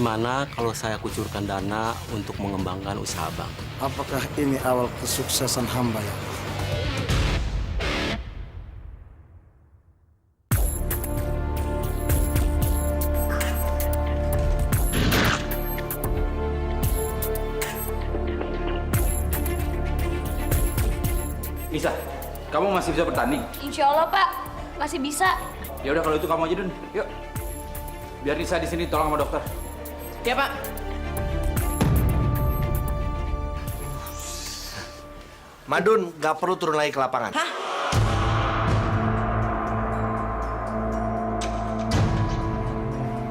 Gimana kalau saya kucurkan dana untuk mengembangkan usaha Bang? Apakah ini awal kesuksesan hamba ya Allah? Nisa, kamu masih bisa bertanding? Insya Allah Pak, masih bisa. Ya udah kalau itu kamu aja Dun. Yuk. Biar Nisa di sini tolong sama dokter. Ya Pak. Madun nggak perlu turun lagi ke lapangan. Hah?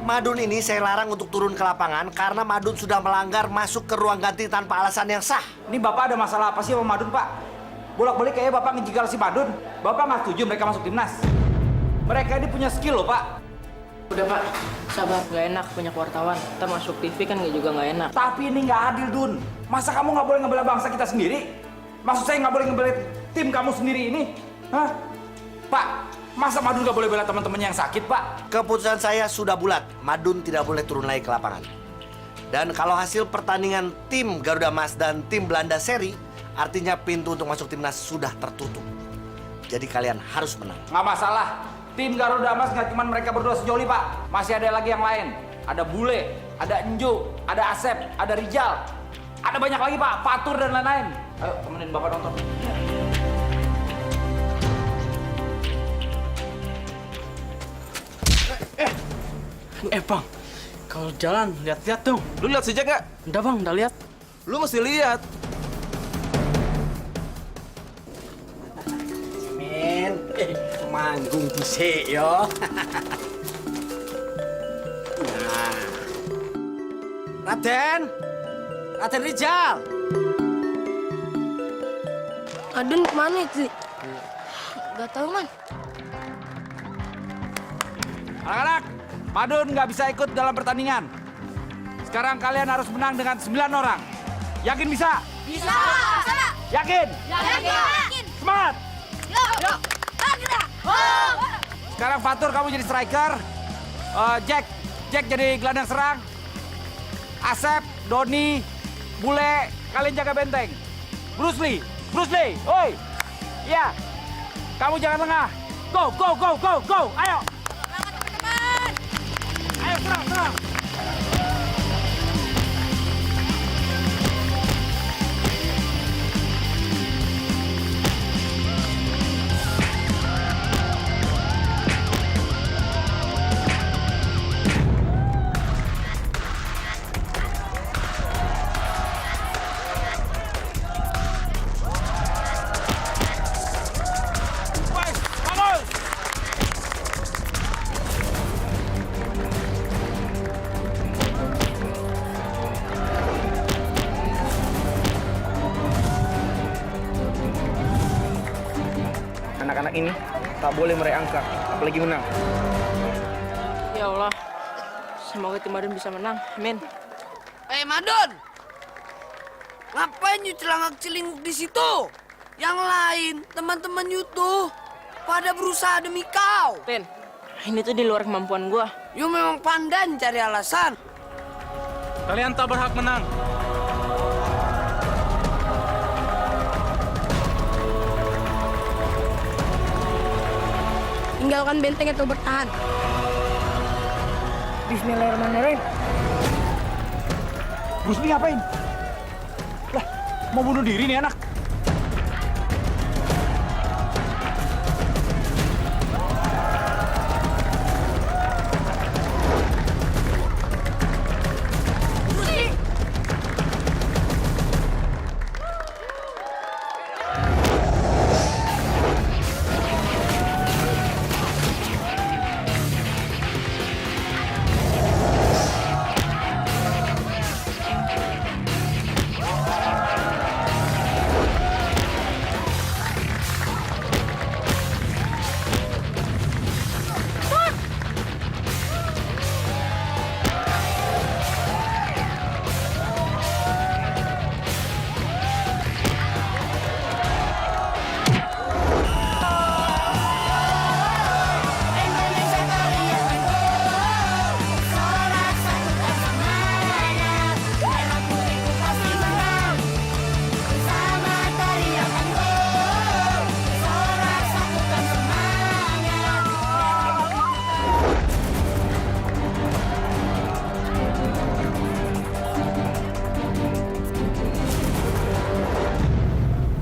Madun ini saya larang untuk turun ke lapangan karena Madun sudah melanggar masuk ke ruang ganti tanpa alasan yang sah. Ini Bapak ada masalah apa sih sama Madun, Pak? Bolak-balik kayaknya Bapak ngejegal si Madun. Bapak nggak setuju mereka masuk timnas. Mereka ini punya skill loh, Pak. Udah Pak, sabar. Gak enak punya wartawan. Ntar masuk TV kan juga gak enak. Tapi ini nggak adil, Dun. Masa kamu nggak boleh ngebela bangsa kita sendiri? Maksud saya nggak boleh ngebela tim kamu sendiri ini? Hah? Pak, masa Madun nggak boleh bela teman-temannya yang sakit, Pak? Keputusan saya sudah bulat. Madun tidak boleh turun lagi ke lapangan. Dan kalau hasil pertandingan tim Garuda Mas dan tim Belanda Seri, artinya pintu untuk masuk timnas sudah tertutup. Jadi kalian harus menang. Nggak masalah. Tim Garuda Mas nggak cuma mereka berdua sejoli, Pak. Masih ada lagi yang lain. Ada Bule, ada Enjo, ada Asep, ada Rijal. Ada banyak lagi, Pak. Fatur dan lain-lain. Ayo, temenin Bapak nonton. Bang, kalau jalan lihat-lihat dong. Lu lihat sejak gak? Udah Bang, udah lihat. Lu mesti lihat. Men, manggung dhisik yo. Nah. Raden Rijal. Adun kemana itu? Gak tahu Man. Anak-anak, Madun nggak bisa ikut dalam pertandingan. Sekarang kalian harus menang dengan 9 orang. Yakin bisa? Bisa. Yakin? Yakin. Semangat! Yuk. Kita. Sekarang Fatur kamu jadi striker. Jack jadi gelandang serang. Asep, Doni, Bule, kalian jaga benteng. Bruce Lee, oi. Iya. Kamu jangan lengah. Go. Ayo. Teman-teman. Ayo serang. Bagus. Anak-anak ini tak boleh meraih angka, apalagi menang. Ya Allah, semoga tim Madun bisa menang. Amin. Madun! Ngapain you celangak-celinguk di situ? Yang lain, teman-teman you tuh pada berusaha demi kau. Rin, ini tuh di luar kemampuan gua. You memang pandan cari alasan. Kalian tak berhak menang. Tinggalkan benteng atau bertahan. Bismillahirrahmanirrahim. Bruce Lee ngapain? Lah, mau bunuh diri nih anak.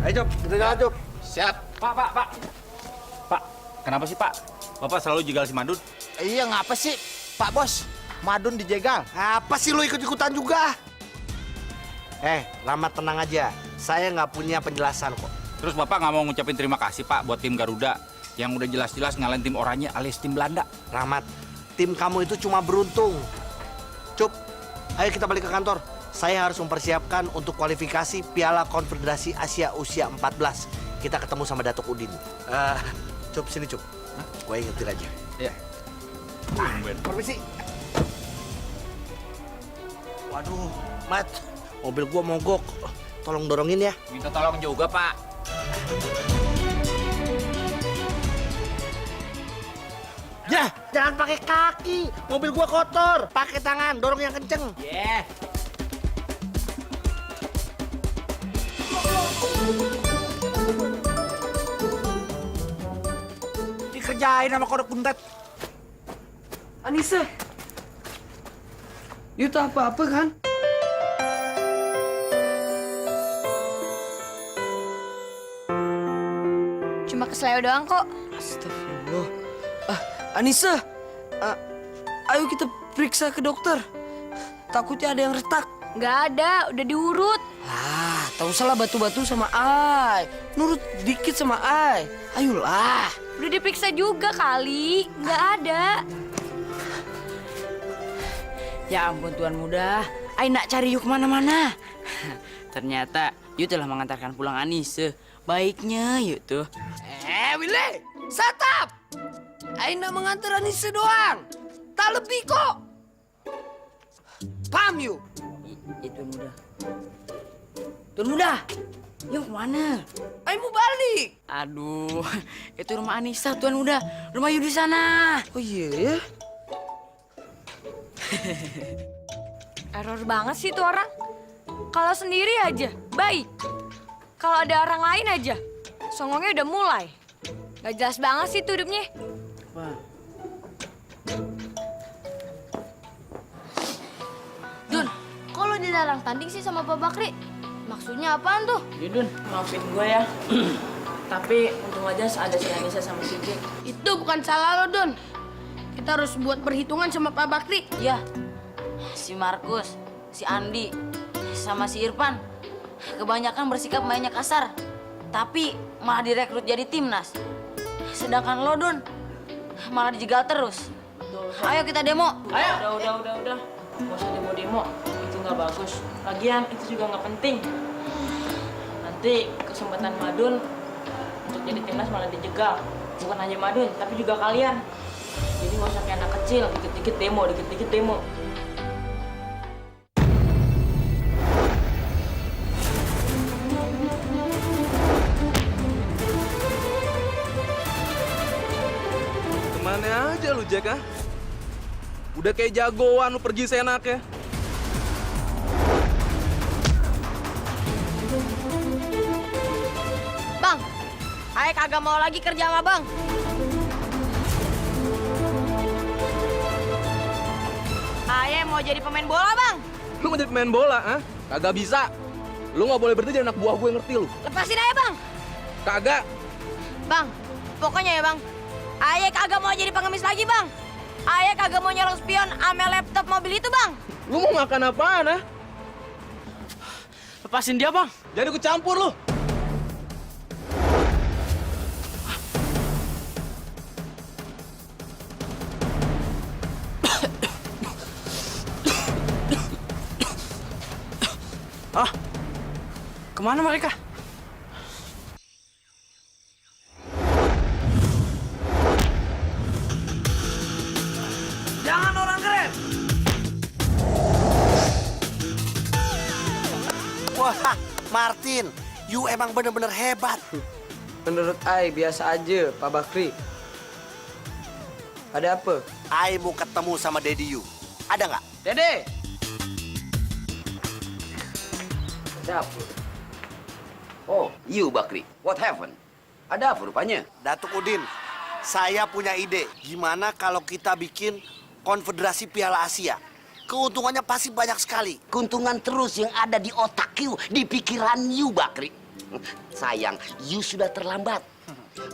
Ayo, Cop, kita jalan, Cop. Siap. Pak. Pak, kenapa sih, Pak? Bapak selalu jegal si Madun? Iya, ngapa sih, Pak Bos? Madun dijegal. Apa sih lu ikut-ikutan juga? Rahmat tenang aja. Saya nggak punya penjelasan kok. Terus Bapak nggak mau ngucapin terima kasih, Pak, buat tim Garuda yang udah jelas-jelas ngalahin tim Oranye alias tim Belanda. Rahmat, tim kamu itu cuma beruntung. Cup, ayo kita balik ke kantor. Saya harus mempersiapkan untuk kualifikasi Piala Konfederasi Asia usia 14. Kita ketemu sama Datuk Udin. Cup, sini Cup. Gue ingetin aja. Iya. Permisi. Waduh, Mat, mobil gua mogok. Tolong dorongin ya. Minta tolong juga, Pak. Ya, jangan pakai kaki. Mobil gua kotor. Pakai tangan, dorong yang kenceng. Yeah. Dikerjain sama kodok buntet. Anissa. You tak apa-apa kan? Cuma kesleo doang kok. Astagfirullah. Anissa. Ayo kita periksa ke dokter. Takutnya ada yang retak. Nggak ada, udah diurut. Tak usahlah batu-batu sama Ai. Nurut dikit sama Ai. Ayolah. Udah diperiksa juga kali. Nggak ada. Ya ampun Tuan Muda, Ai nak cari yuk kemana-mana. Ternyata yuk telah mengantarkan pulang Anissa. Baiknya yuk tuh. Willy, satap. Ai nak mengantar Anissa doang. Tak lebih kok. Paham you? Ya Tuan Muda. Tuan Muda, yuk kemana? Ai mau balik. Aduh, itu rumah Anissa Tuan Muda. Rumah yuk di sana. Oh iya ya? Error banget sih tuh orang. Kalau sendiri aja, baik. Kalau ada orang lain aja, songongnya udah mulai. Gak jelas banget sih tuh hidupnya. Dun, kok lo dilarang tanding sih sama Pak Bakri? Maksudnya apaan tuh? Dun, maafin gue ya. Tapi untung aja ada si Anissa sama si Jack. Itu bukan salah lo, Dun. Kita harus buat perhitungan sama Pak Bakri. Iya, si Markus, si Andi, sama si Irfan. Kebanyakan bersikap mainnya kasar. Tapi malah direkrut jadi timnas. Sedangkan lo, Dun, malah dijegal terus. Ayo kita demo. Ayo. Udah. Gak usah demo-demo. Itu nggak bagus. Lagian itu juga nggak penting. Nanti kesempatan Madun untuk jadi timnas malah dijegal. Bukan hanya Madun, tapi juga kalian. Jadi nggak usah kayak anak kecil, dikit-dikit demo. Kemana aja lu, Jack, ah? Udah kayak jagoan lu pergi seenaknya. Bang, Ayo kagak mau lagi kerja sama Bang. Ayo mau jadi pemain bola, Bang. Lu mau jadi pemain bola, ah? Kagak bisa. Lu nggak boleh berhenti jadi anak buah gue, ngerti lu? Lepasin aja, Bang. Kagak. Bang, pokoknya ya, Bang. Ayo kagak mau jadi pengemis lagi, Bang. Ayo kagak mau nyolong spion ame laptop mobil itu, Bang. Lu mau makan apaan, ah? Lepasin dia, Bang. Jangan ikut campur lu. Ah, kemana mereka? Jangan orang keren. Wah, Martin, you emang bener-bener hebat. Menurut Ai biasa aja, Pak Bakri. Ada apa? I mau ketemu sama Daddy you. Ada nggak? Dede. Ada apa? Oh, you Bakri. What happened? Ada apa rupanya? Datuk Udin, saya punya ide. Gimana kalau kita bikin Konfederasi Piala Asia? Keuntungannya pasti banyak sekali. Keuntungan terus yang ada di otak you, di pikiran you, Bakri. Sayang, you sudah terlambat.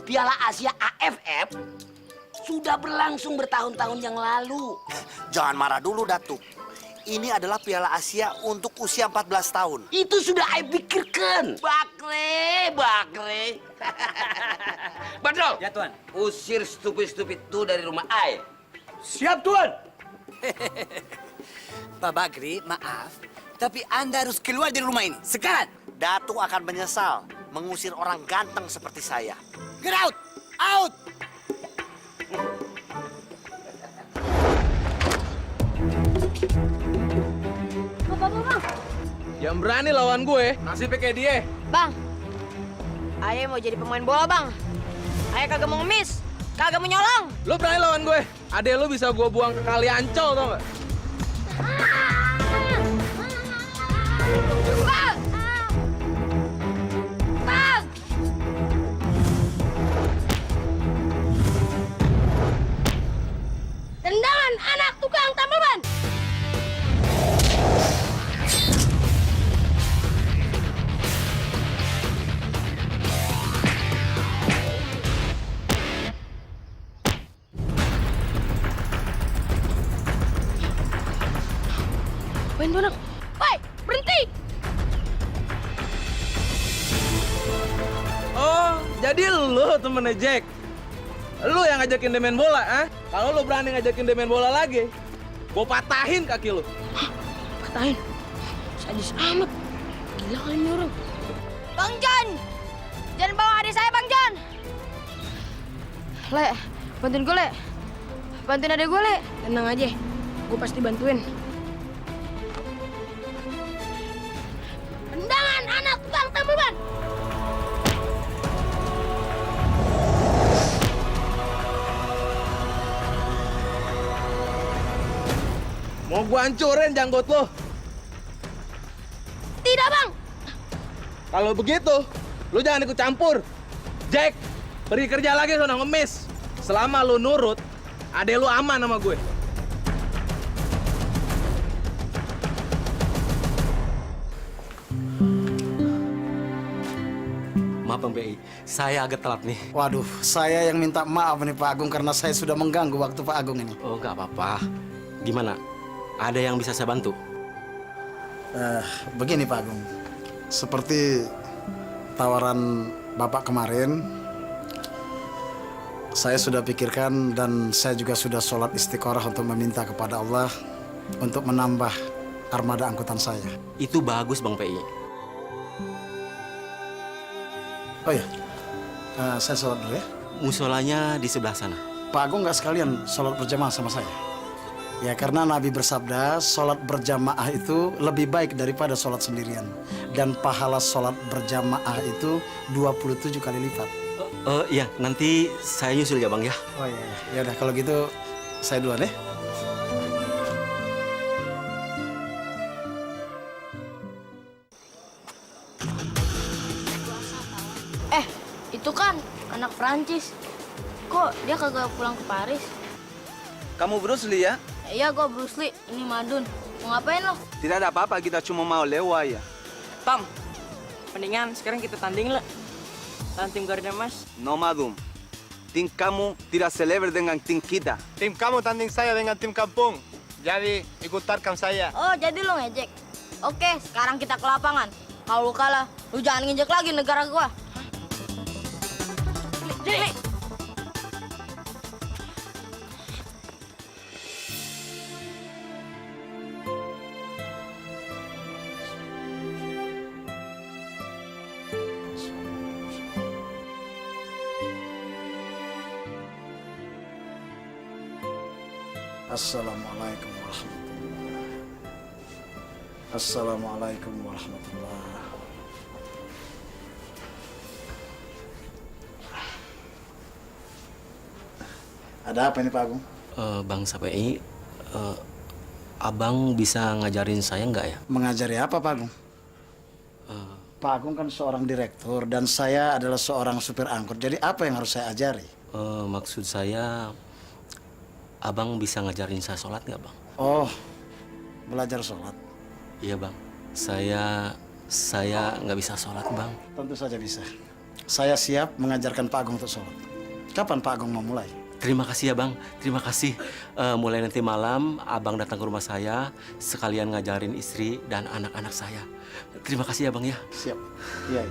Piala Asia AFF sudah berlangsung bertahun-tahun yang lalu. Jangan marah dulu, Datuk. Ini adalah Piala Asia untuk usia 14 tahun. Itu sudah I pikirkan. Bakre. Badro. Ya, Tuan. Usir stupid-stupid itu dari rumah I. Siap, Tuan. Pak Bakri, maaf. Tapi Anda harus keluar dari rumah ini. Sekarang. Datuk akan menyesal mengusir orang ganteng seperti saya. Get out! Out! Yang berani lawan gue, nasibnya kayak dia. Bang, Ayah mau jadi pemain bola, Bang. Ayah kagak mau ngemis, kagak mau nyolong. Lo berani lawan gue, adek lo bisa gue buang ke kali Ancol, tau gak? Bang! Bang! Tendangan anak tukang tambal ban. Apain tuh anak? Woi, berhenti! Oh, jadi lo temennya Jack? Lo yang ngajakin dia main bola, ah? Kalau lo berani ngajakin dia main bola lagi, gue patahin kaki lo. Patahin. Sadis amat. Gila kali ini orang. Bang John! Jangan bawa adik saya, Bang John! Le, bantuin gue, Le. Bantuin adik gue, Le. Tenang aja, gue pasti bantuin. Tendangan anak tukang tambal ban! Mau gue hancurin janggut lo. Tidak, Bang! Kalau begitu, lo jangan ikut campur. Jack, pergi kerja lagi sono ngemis. Selama lo nurut, adek lo aman sama gue. Maaf Bang PI, saya agak telat nih. Waduh, saya yang minta maaf nih Pak Agung karena saya sudah mengganggu waktu Pak Agung ini. Oh nggak apa-apa. Gimana? Ada yang bisa saya bantu? Begini Pak Agung, seperti tawaran Bapak kemarin, saya sudah pikirkan dan saya juga sudah sholat istiqorah untuk meminta kepada Allah untuk menambah armada angkutan saya. Itu bagus Bang PI. Oh ya, saya sholat dulu ya. Musolanya di sebelah sana. Pak Agung nggak sekalian sholat berjamaah sama saya? Ya karena Nabi bersabda, sholat berjamaah itu lebih baik daripada sholat sendirian. Dan pahala sholat berjamaah itu 27 kali lipat. Iya, nanti saya nyusul ya Bang ya. Oh iya, ya udah kalau gitu saya duluan ya. Itu kan anak Prancis. Kok dia kagak pulang ke Paris? Kamu Bruce Lee ya? Iya, gua Bruce Lee. Ini Madun. Mau ngapain lo? Tidak ada apa-apa, kita cuma mau lewat ya. Tom, mendingan sekarang kita tanding lah. Lawan tim Garuda Mas. No Madum, tim kamu tidak selever dengan tim kita. Tim kamu tanding saya dengan tim kampung. Jadi ikut tarkam saya. Oh, jadi lo ngejek. Oke, sekarang kita ke lapangan. Kalau lu kalah, lu jangan ngejek lagi negara gua. Li. Assalamualaikum warahmatullahi. Assalamualaikum warahmatullahi. Ada apa ini Pak Agung? Bang Sapai, Abang bisa ngajarin saya nggak ya? Mengajari apa Pak Agung? Pak Agung kan seorang direktur dan saya adalah seorang supir angkut. Jadi apa yang harus saya ajari? Maksud saya, Abang bisa ngajarin saya sholat nggak Bang? Oh, belajar sholat. Iya Bang, saya saya nggak bisa sholat, Bang. Tentu saja bisa. Saya siap mengajarkan Pak Agung untuk sholat. Kapan Pak Agung mau mulai? Terima kasih ya, Bang. Terima kasih. Mulai nanti malam, Abang datang ke rumah saya, sekalian ngajarin istri dan anak-anak saya. Terima kasih ya, Bang ya. Siap. Iya.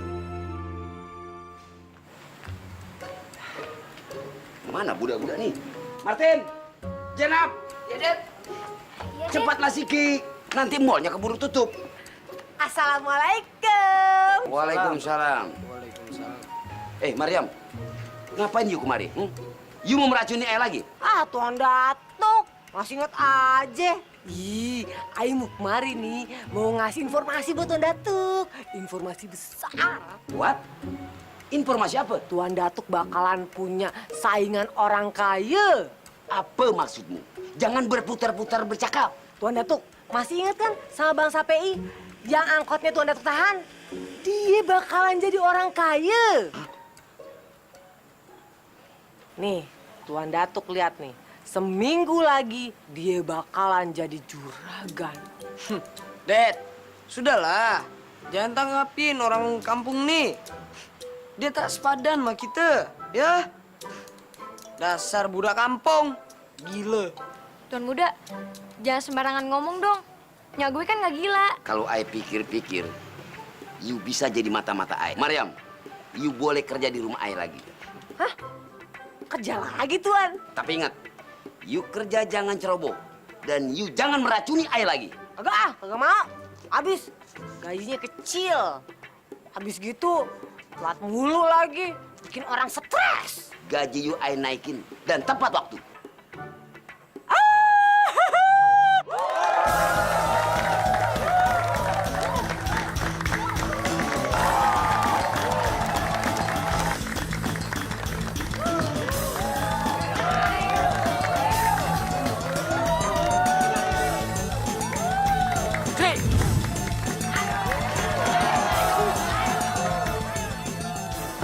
Mana budak-budak nih? Martin, Jenap, Ya, Dad. cepatlah Siki. Nanti mallnya keburu tutup. Assalamualaikum. Waalaikumsalam. Mariam, ngapain you kemari? You mau meracuni ayah lagi? Ah, Tuan Datuk, masih ingat aja. Ih, Aing mau kemari nih, mau ngasih informasi buat Tuan Datuk. Informasi besar. What? Informasi apa? Tuan Datuk bakalan punya saingan orang kaya. Apa maksudmu? Jangan berputar-putar bercakap. Tuan Datuk, masih ingat kan sama Bang Sapei yang angkotnya Tuan Datuk tahan? Dia bakalan jadi orang kaya. Nih, Tuan Datuk lihat nih. Seminggu lagi dia bakalan jadi juragan. Dad, sudahlah. Jangan tanggapin orang kampung nih. Dia tak sepadan sama kita, ya? Dasar budak kampung. Gila. Tuan Muda, jangan sembarangan ngomong dong. Nyak gue kan nggak gila. Kalau ayah pikir-pikir, you bisa jadi mata-mata ayah. Mariam, you boleh kerja di rumah ayah lagi. Kerja lagi, Tuan. Tapi ingat, you kerja jangan ceroboh. Dan you jangan meracuni ayah lagi. Kagak mau. Habis gajinya kecil. Habis gitu telat mulu lagi. Bikin orang stres. Gaji you ayah naikin dan tepat waktu.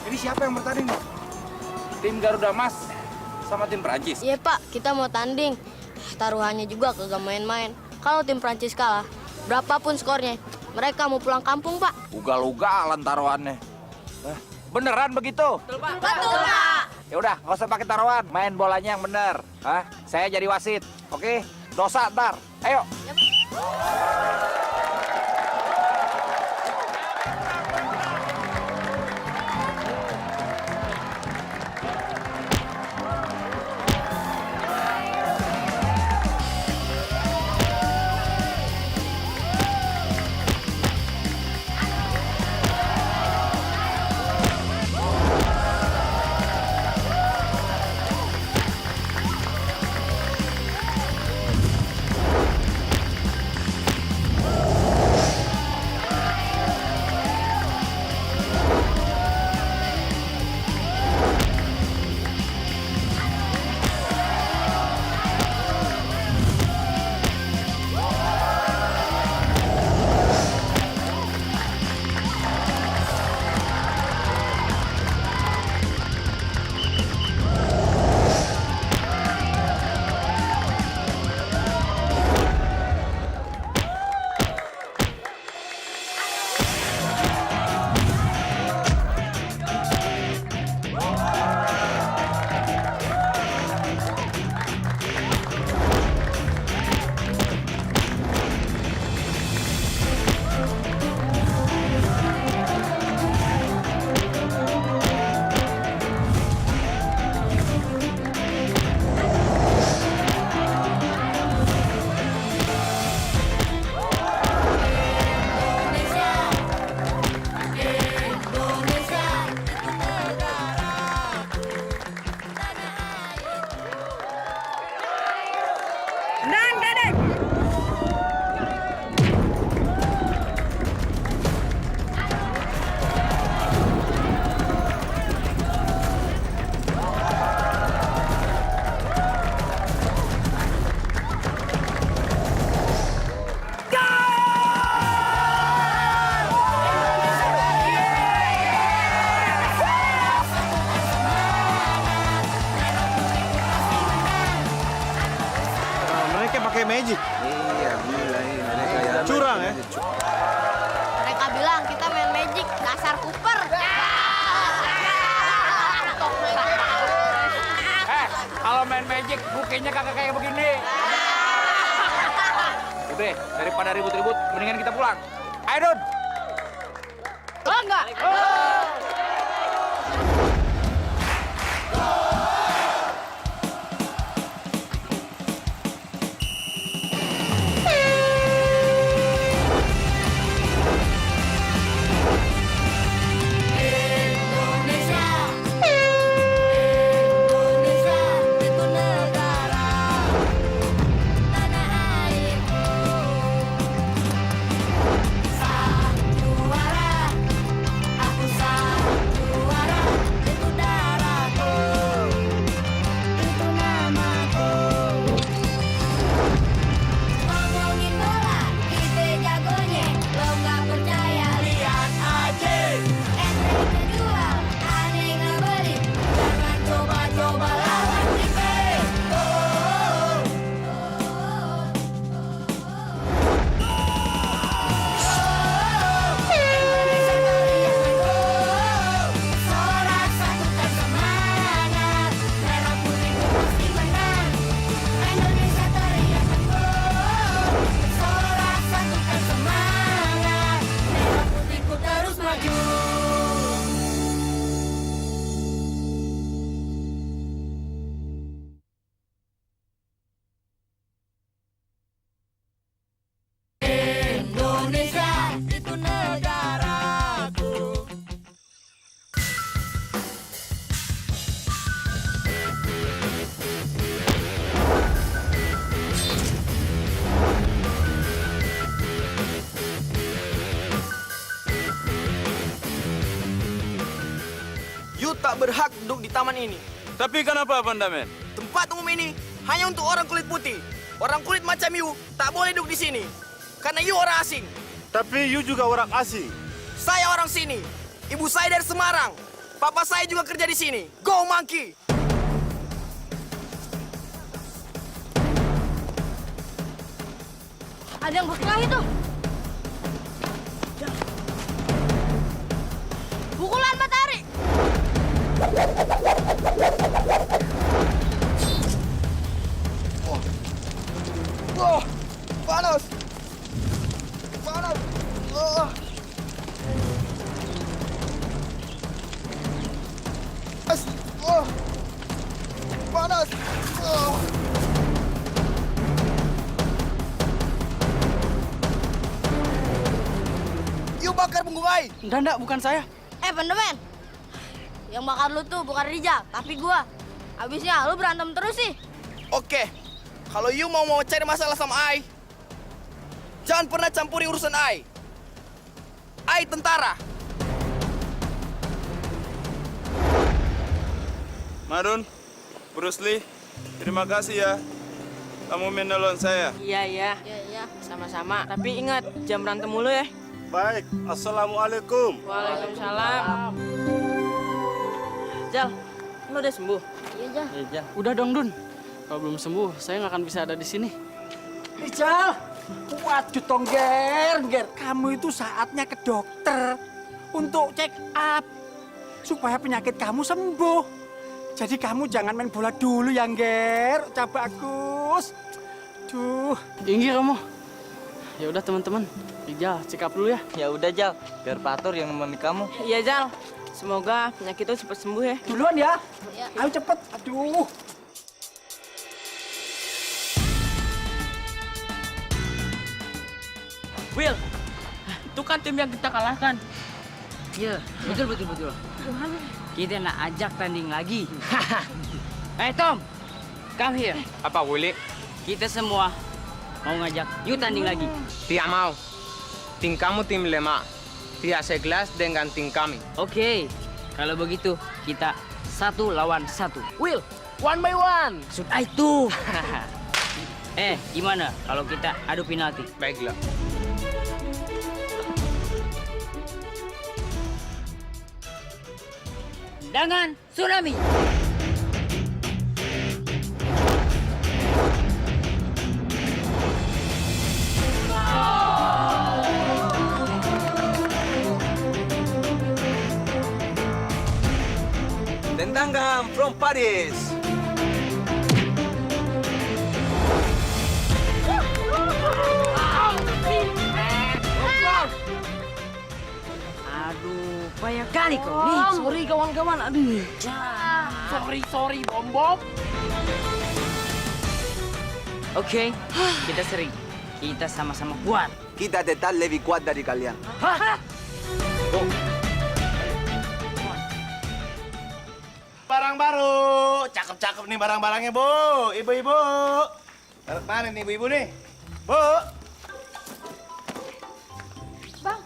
Ini siapa yang bertanding nih? Tim Garuda Mas sama tim Prancis. Iya Pak, kita mau tanding. Taruhannya juga kagak main-main. Kalau tim Prancis kalah, berapapun skornya, mereka mau pulang kampung Pak. Ugal-ugalan taruhannya. Beneran begitu? Betul Pak. Ya udah, nggak usah pakai taruhan. Main bolanya yang bener. Saya jadi wasit. Oke? Dosa ntar. Ayo. pakai magic. Iya, gila ini mereka ya. Curang ya. Mereka bilang kita main magic, bukenya kagak kayak begini. Udah, daripada ribut-ribut, mendingan kita pulang. Ayo, Dun. Oh, enggak. You tak berhak duduk di taman ini. Tapi kenapa, Pandamen? Tempat umum ini hanya untuk orang kulit putih. Orang kulit macam you tak boleh duduk di sini. Karena you orang asing. Tapi you juga orang asing. Saya orang sini. Ibu saya dari Semarang. Papa saya juga kerja di sini. Go monkey! Ada yang berkelahi tuh. Pukulan matahari. Oh, panas! Panas! Oh. Oh. Panas! Oh. You bakar punggung ai. Enggak, bukan saya. Pandamen. Yang bakar lu tuh bukan Rijal, tapi gua. Habisnya lu berantem terus sih. Oke, kalau you mau cari masalah sama ai, jangan pernah campuri urusan ai. Ai tentara. Madun, Bruce Lee, terima kasih ya. Kamu menolong saya. Iya. Iya. Sama-sama. Tapi ingat, jangan berantem mulu ya. Baik, assalamualaikum. Waalaikumsalam. Jal, lo udah sembuh? Iya, Jal. Udah dong, Dun. Kalau belum sembuh, saya nggak akan bisa ada di sini. Rijal, waduh tongger, kamu itu saatnya ke dokter untuk check up supaya penyakit kamu sembuh. Jadi kamu jangan main bola dulu ya, Ger. Coba bagus. Duh. Tinggi kamu. Ya udah teman-teman, Rijal check up dulu ya. Ya udah Jal, biar Patur yang nemenin kamu. Iya, Jal. Semoga penyakit itu cepat sembuh ya. Duluan ya. Ayo cepet. Aduh. Will, itu kan tim yang kita kalahkan. Iya, betul. Kita nak ajak tanding lagi. Hey Tom, come here. Apa, Willy? Kita semua mau ngajak you tanding lagi. Tidak mau. Tim kamu tim lemah. Tidak sekelas dengan tim kami. Oke, kalau begitu kita 1 lawan 1. Will, 1 by 1. Sudah itu. Gimana kalau kita adu penalti? Baiklah. Dengan tsunami. Tendangan from Paris. Aduh, payah kali kau nih. Sorry kawan-kawan, aduh. Sorry, Bom. Oke, kita sering. Kita sama-sama kuat. Kita tetap lebih kuat dari kalian. Barang baru, cakep-cakep nih barang-barangnya, Bu. Ibu-ibu. Taruh mana nih ibu-ibu nih? Bu. Bang,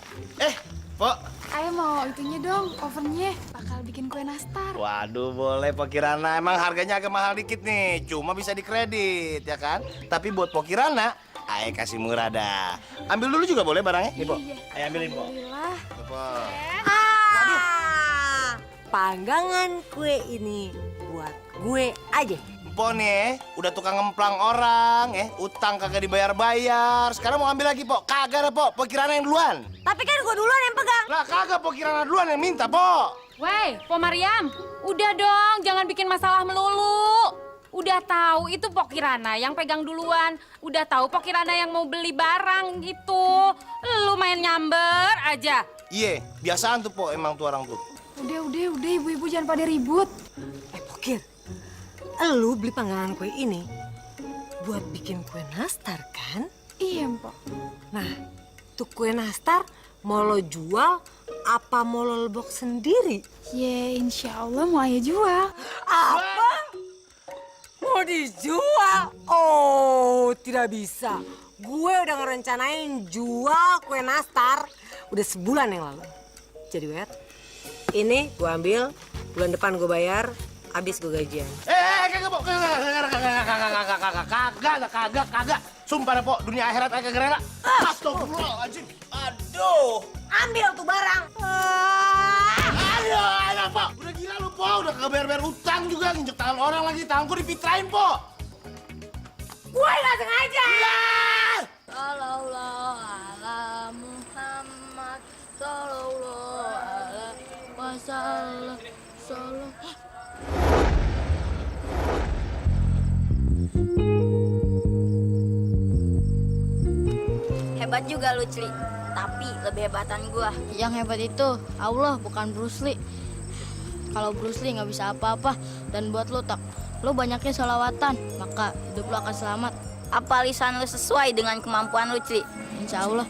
Bu. Ayo mau itunya dong, ovennya. Bakal bikin kue nastar. Waduh, boleh Pokirana. Emang harganya agak mahal dikit nih. Cuma bisa dikredit, ya kan? Tapi buat Pokirana, Ayo kasih murah dah. Ambil dulu juga boleh barangnya? Nih, Po. Ayo ambilin, Po. Alhamdulillah. Po. Panggangan kue ini buat gue aja. Po nih, udah tukang ngemplang orang, utang kagak dibayar-bayar. Sekarang mau ambil lagi, Po. Kagak ada, Po. Pokirana yang duluan. Tapi kan gue duluan yang pegang. Lah, kagak Pokirana duluan yang minta, Po. Wey, Po Mariam, udah dong, jangan bikin masalah melulu. Udah tahu itu Pokirana yang pegang duluan. Udah tahu Pokirana yang mau beli barang gitu. Lu main nyamber aja. Iya, biasaan tuh, Po, emang tuh orang tuh. Udah, ibu-ibu jangan pada ribut. Pokir, lu beli panggangan kue ini buat bikin kue nastar kan? Iya, Mpok. Nah, tuh kue nastar mau lo jual apa mau lo lebok sendiri? Ya, insya Allah mau ayah jual. Apa? Mau dijual? Oh, tidak bisa. Gue udah ngerencanain jual kue nastar udah sebulan yang lalu. Jadi, Wet, ini gue ambil, bulan depan gue bayar, habis gue gajian. Kagak, Po. Kagak. Sumpah dah, Po, dunia akhirat kagak rela. Astagfirullahaladzim. Aduh. Ambil tuh barang. Aduh, enak, Po. Udah gila lu, Po. Udah kagak bayar utang juga. Nginjek tangan orang lagi. Tanganku dipitrain, Po. Gue gak sengaja. Sallallahu ala Muhammad, sallallahu ala wasallam, sallallahu. Hebat juga lu, Cli. Tapi lebih hebatan gua. Yang hebat itu Allah, bukan Bruce Lee. Kalau Bruce Lee nggak bisa apa-apa, dan buat lo tak, lo banyaknya sholawatan, maka hidup lo akan selamat. Apa lisan lu sesuai dengan kemampuan lu, Cli? Insya Allah.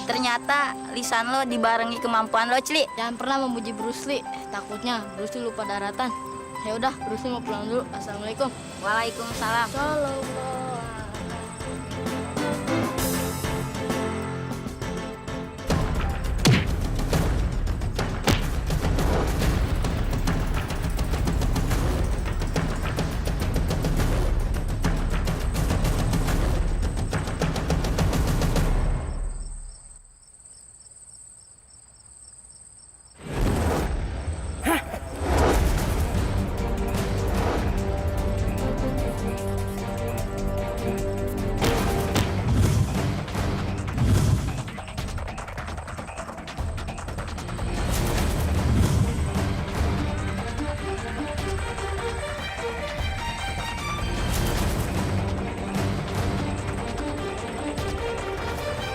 Ternyata lisan lo dibarengi kemampuan lo, Cli. Jangan pernah memuji Bruce Lee, takutnya Bruce Lee lupa daratan. Ya udah, Bruce Lee mau pulang dulu. Assalamualaikum. Waalaikumsalam.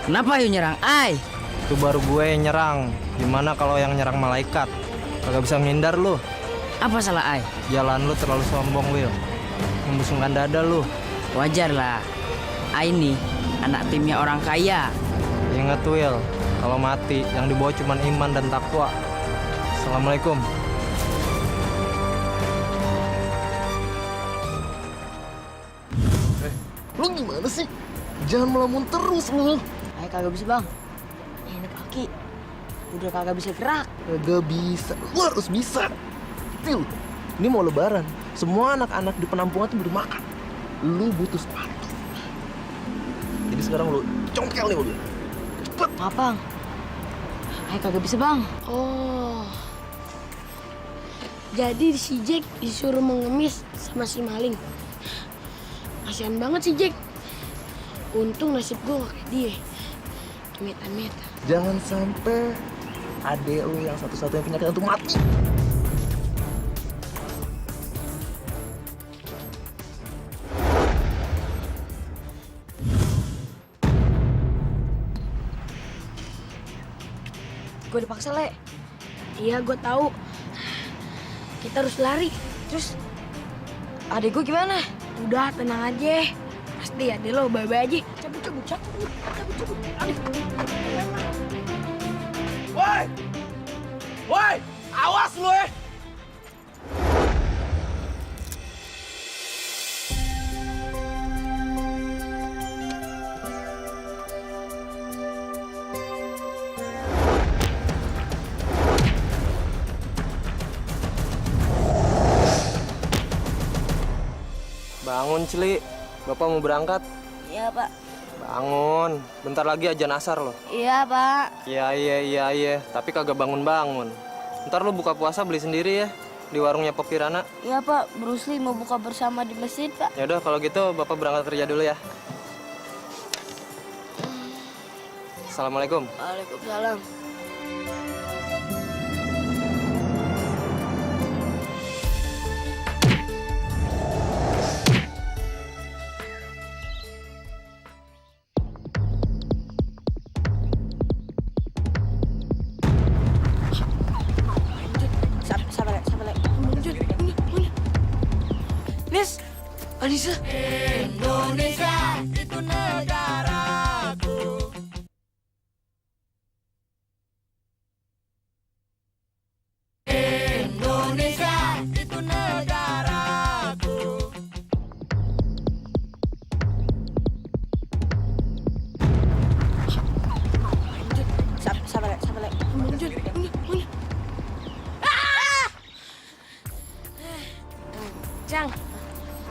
Kenapa yuk nyerang Ai? Itu baru gue yang nyerang. Gimana kalau yang nyerang malaikat? Kagak bisa menghindar lu. Apa salah Ai? Jalan lu terlalu sombong, Will. Membusungkan dada lu. Wajar lah. Ai nih anak timnya orang kaya. Ingat, Will, kalau mati yang dibawa cuma iman dan takwa. Assalamualaikum. Lu gimana sih? Jangan melamun terus lu. Kagak bisa bang. Ini kaki udah kagak bisa gerak. Kagak bisa. Lu harus bisa. Til, ini mau lebaran. Semua anak-anak di penampungan tuh butuh makan. Lu butuh sepatu. Jadi sekarang lu congkel nih mobil. Cepet. Maaf, Bang. Ay, kagak bisa, Bang. Oh. Jadi si Jack disuruh mengemis sama si maling. Kasian banget si Jack. Untung nasib gue gak kayak dia. Amit-amit. Jangan sampai adek lu yang satu-satunya penyakit untuk mati. Gue dipaksa, Le. Iya, gue tahu. Kita harus lari. Terus adek gue gimana? Udah, tenang aja. Pasti adek lo baik-baik aja. Cabut. Aduh. Woi! Awas lu ya! Bangun, Cili. Bapak mau berangkat. Iya, Pak. Bangun. Bentar lagi ajan asar loh. Iya, Pak. Iya. Tapi kagak bangun-bangun. Ntar lu buka puasa beli sendiri ya. Di warungnya Pok Kirana. Iya, Pak. Bruce Lee mau buka bersama di masjid, Pak. Yaudah, kalau gitu Bapak berangkat kerja dulu ya. Assalamualaikum. Waalaikumsalam. Nis, Anissa. Indonesia itu negaraku. Indonesia itu negaraku. Sabar. Cang,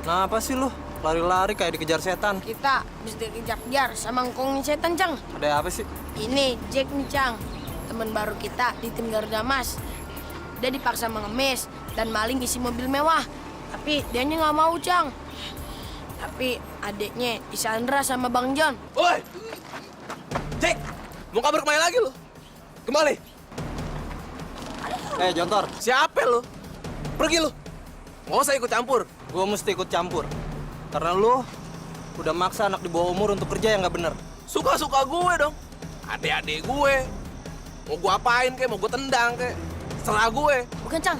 Kenapa sih lu? Lari-lari kayak dikejar setan. kita habis dikejar-kejar sama ngkongin setan, Cang. Ada apa sih? Ini Jack nih, Cang. Temen baru kita di tim Garuda Mas. Dia dipaksa mengemis dan maling isi mobil mewah. Tapi dianya nggak mau, Cang. Tapi adiknya disandra sama Bang John. Woi! Jack! Mau kabur kemana lagi lu? Kembali! Jontor. Siapa lu? Pergi lu! Nggak usah ikut campur. Gue mesti ikut campur. Karena lu udah maksa anak di bawah umur untuk kerja yang nggak bener. Suka-suka gue dong. Adik-adik gue. Mau gue apain kek, mau gue tendang kek. Serah gue. Bukan, Cang.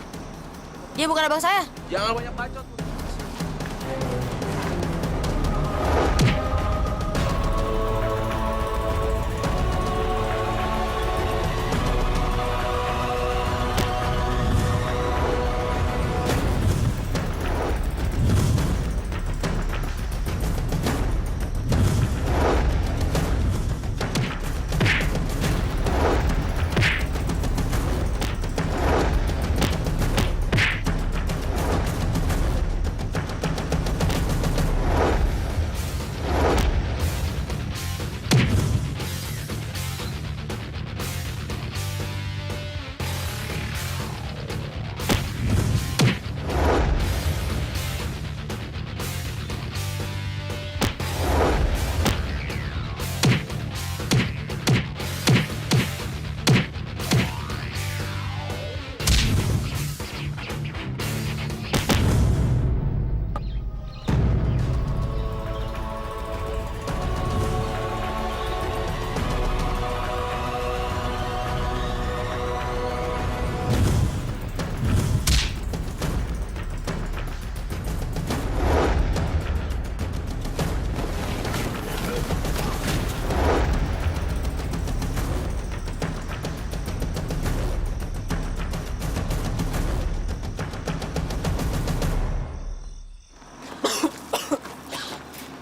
Dia bukan abang saya. Jangan banyak bacot.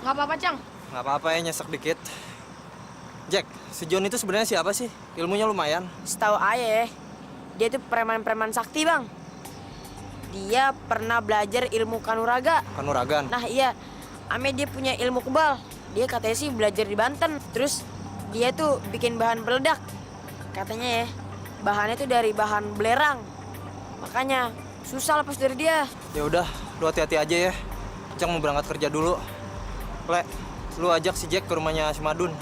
Nggak apa-apa, Cang. Nggak apa-apa ya, nyesek dikit. Jack, si John itu sebenarnya siapa sih? Ilmunya lumayan. Setahu ayah, dia tuh preman-preman sakti, Bang. Dia pernah belajar ilmu kanuraga. Kanuragan? Nah iya, ame dia punya ilmu kebal. Dia katanya sih belajar di Banten. Terus dia tuh bikin bahan peledak. Katanya ya, bahannya tuh dari bahan belerang. Makanya susah lepas dari dia. Ya udah, lu hati-hati aja ya. Cang mau berangkat kerja dulu. Le, lu ajak si Jack ke rumahnya si Madun.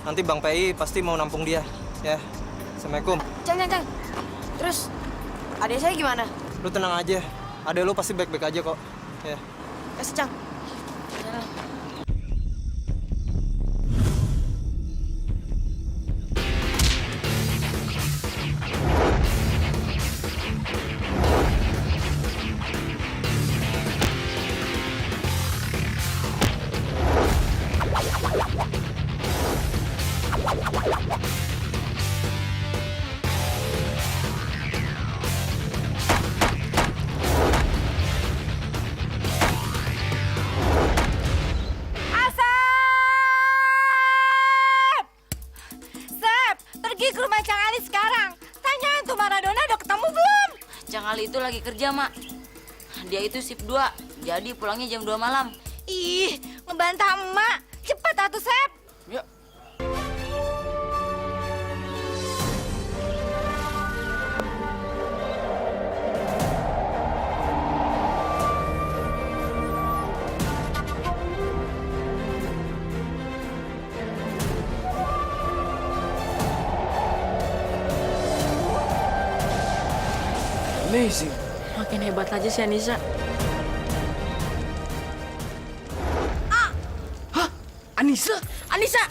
Nanti Bang PI pasti mau nampung dia. Ya, Assalamualaikum. Cang. Terus adik saya gimana? Lu tenang aja. Adek lu pasti baik-baik aja kok. Ya. Kasih Cang. Sep, pergi ke rumah Cang Ali sekarang. Tanyain tuh Maradona udah ketemu belum? Cang Ali itu lagi kerja, Mak. Dia itu shift 2, jadi pulangnya jam 2 malam. Ih, ngebantah emak. Cepet atuh, Sep. Ya. Amazing. Makin hebat aja si Anissa. Anissa? Anissa!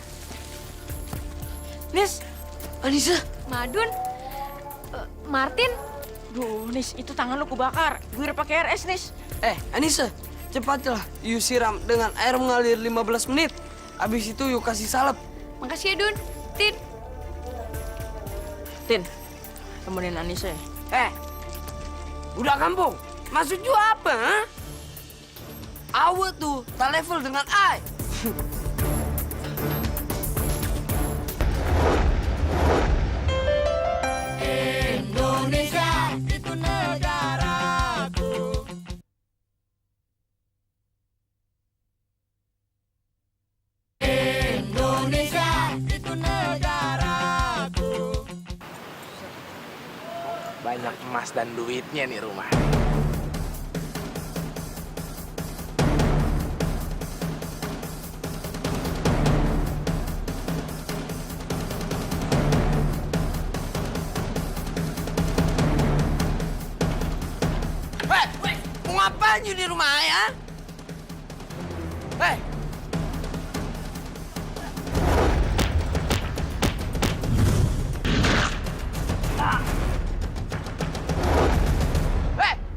Nis! Anissa! Madun, Martin, Duh, Nis, itu tangan lu kubakar. Gue udah pakai RS, Nis. Anissa, cepatlah. You siram dengan air mengalir 15 menit. Abis itu you kasih salep. makasih ya Dun. Tin, Tin, temenin Anissa ya. Budak kampung, maksud you apa, ha? Awe tuh, tak level dengan I. Indonesia itu negaraku. Indonesia itu negaraku. Banyak emas dan duitnya nih rumah. Mau ngapain you di rumah I, ha?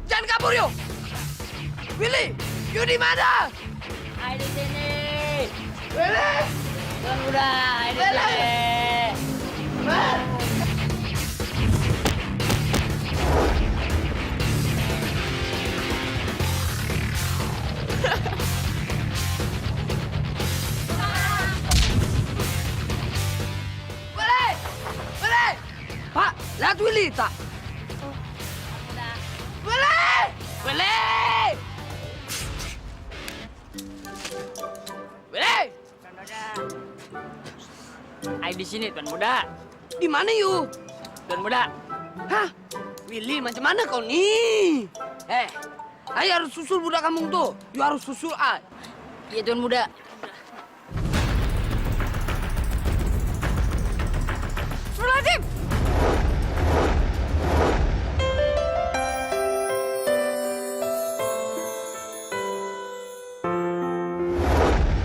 Jangan kabur you! Willy, you di mana? Ayo di sini. Willy! Tuan muda, ayo di sini. Willy! Pak, lihat Willy tak? Willy! Willy! Willy! Ayo di sini, Tuan Muda. Di mana you? Tuan Muda. Hah? Willy, macam mana kau nih? Ayo harus susul budak kampung tuh. You harus susul I. Iya, Tuan Muda. Astagfirullahaladzim.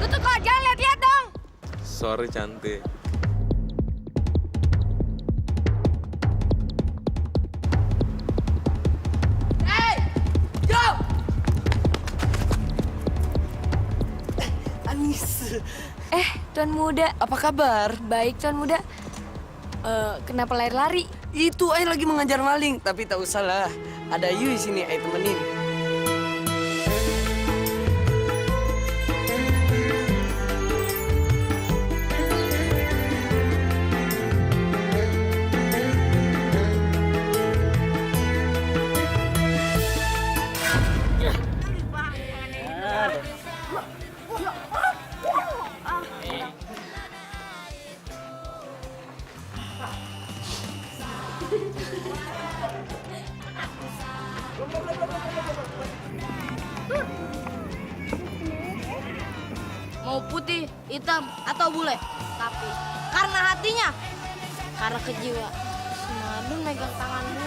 Lu tuh kok jangan lihat-lihat dong. Sorry, cantik. Yo! Anis. Tuan Muda. Apa kabar? Baik, Tuan Muda. Kenapa lari-lari? Itu Ai lagi mengajar maling, tapi tak usah lah. Ada you di sini, Ai temenin. putih, hitam, atau bule. Tapi karena hatinya, karena kejiwa, si Madun megang tangan gue.